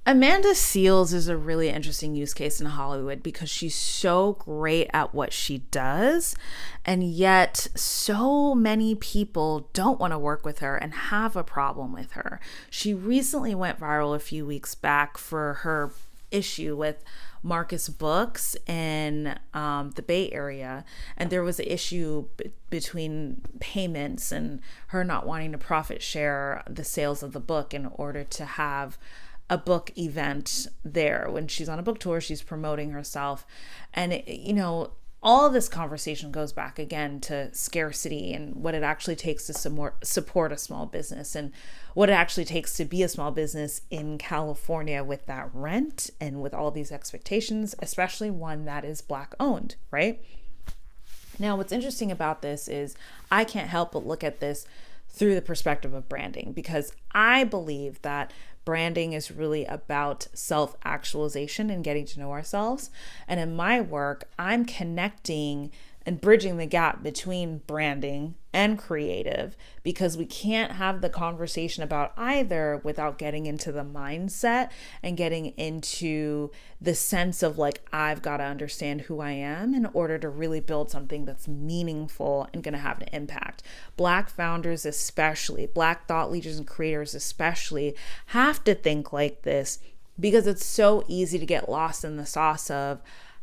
Amanda Seales is a really interesting use case in Hollywood because she's so great at what she does, and yet so many people don't want to work with her and have a problem with her. She recently went viral a few weeks back for her issue with Marcus Books in the Bay Area, and there was an issue between payments and her not wanting to profit share the sales of the book in order to have a book event there. When she's on a book tour, she's promoting herself. And, all of this conversation goes back again to scarcity and what it actually takes to support a small business and what it actually takes to be a small business in California with that rent and with all these expectations, especially one that is Black owned, right? Now, what's interesting about this is I can't help but look at this through the perspective of branding, because I believe that branding is really about self-actualization and getting to know ourselves. And in my work, I'm connecting and bridging the gap between branding and creative, because we can't have the conversation about either without getting into the mindset and getting into the sense of like, I've got to understand who I am in order to really build something that's meaningful and going to have an impact. Black founders, especially Black thought leaders and creators especially, have to think like this, because it's so easy to get lost in the sauce of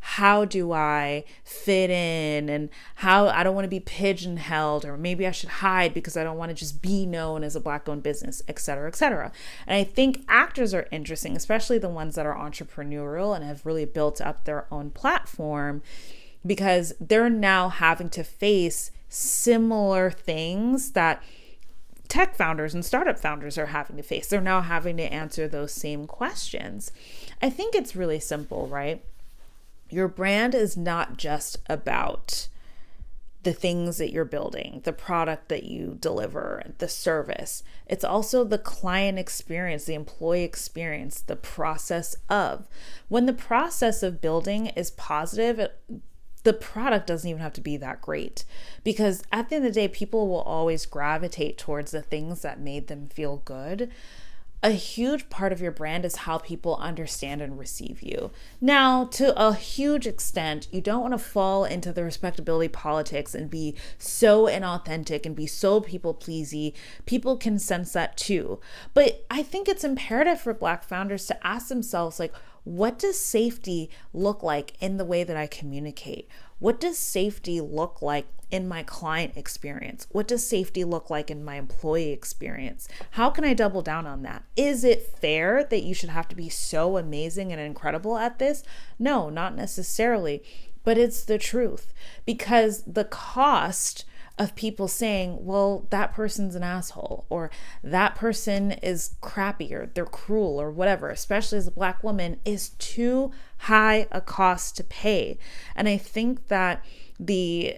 how do I fit in, and how I don't want to be pigeonholed, or maybe I should hide because I don't want to just be known as a Black owned business, et cetera, et cetera. And I think actors are interesting, especially the ones that are entrepreneurial and have really built up their own platform, because they're now having to face similar things that tech founders and startup founders are having to face. They're now having to answer those same questions. I think it's really simple, right? Your brand is not just about the things that you're building, the product that you deliver, the service. It's also the client experience, the employee experience, the process of. When the process of building is positive, the product doesn't even have to be that great, because at the end of the day, people will always gravitate towards the things that made them feel good. A huge part of your brand is how people understand and receive you. Now, to a huge extent, you don't want to fall into the respectability politics and be so inauthentic and be so people-pleasy. People can sense that too. But I think it's imperative for Black founders to ask themselves, like, what does safety look like in the way that I communicate? What does safety look like in my client experience? What does safety look like in my employee experience? How can I double down on that? Is it fair that you should have to be so amazing and incredible at this? No, not necessarily, but it's the truth, because the cost of people saying, well, that person's an asshole, or that person is crappy, or they're cruel, or whatever, especially as a Black woman, is too high a cost to pay. And I think that the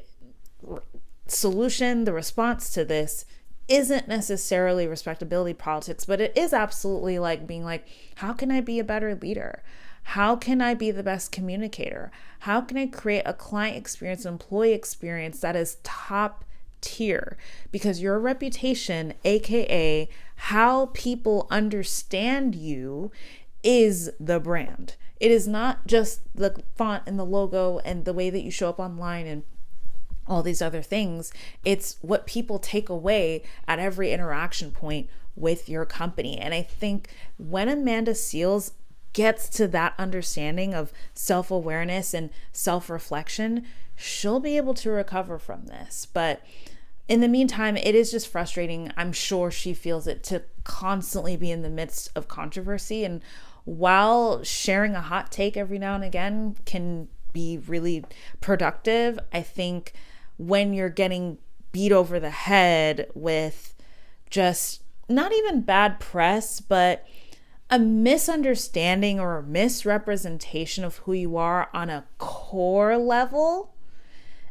solution, the response to this isn't necessarily respectability politics, but it is absolutely like being like, how can I be a better leader? How can I be the best communicator? How can I create a client experience, employee experience that is top tier? Because your reputation, aka how people understand you, is the brand. It is not just the font and the logo and the way that you show up online and all these other things. It's what people take away at every interaction point with your company. And I think when Amanda Seales gets to that understanding of self-awareness and self-reflection, she'll be able to recover from this. But in the meantime, it is just frustrating. I'm sure she feels it, to constantly be in the midst of controversy. And while sharing a hot take every now and again can be really productive, I think when you're getting beat over the head with just not even bad press, but a misunderstanding or a misrepresentation of who you are on a core level,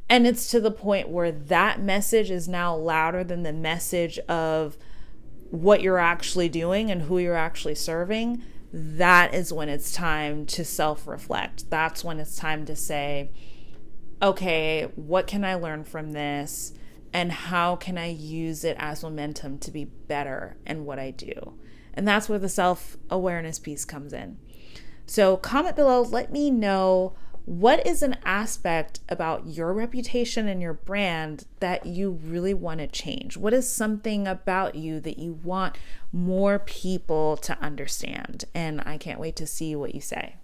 and it's to the point where that message is now louder than the message of what you're actually doing and who you're actually serving, that is when it's time to self-reflect. That's when it's time to say, okay, what can I learn from this? And how can I use it as momentum to be better in what I do? And that's where the self-awareness piece comes in. So comment below, let me know, what is an aspect about your reputation and your brand that you really want to change? What is something about you that you want more people to understand? And I can't wait to see what you say.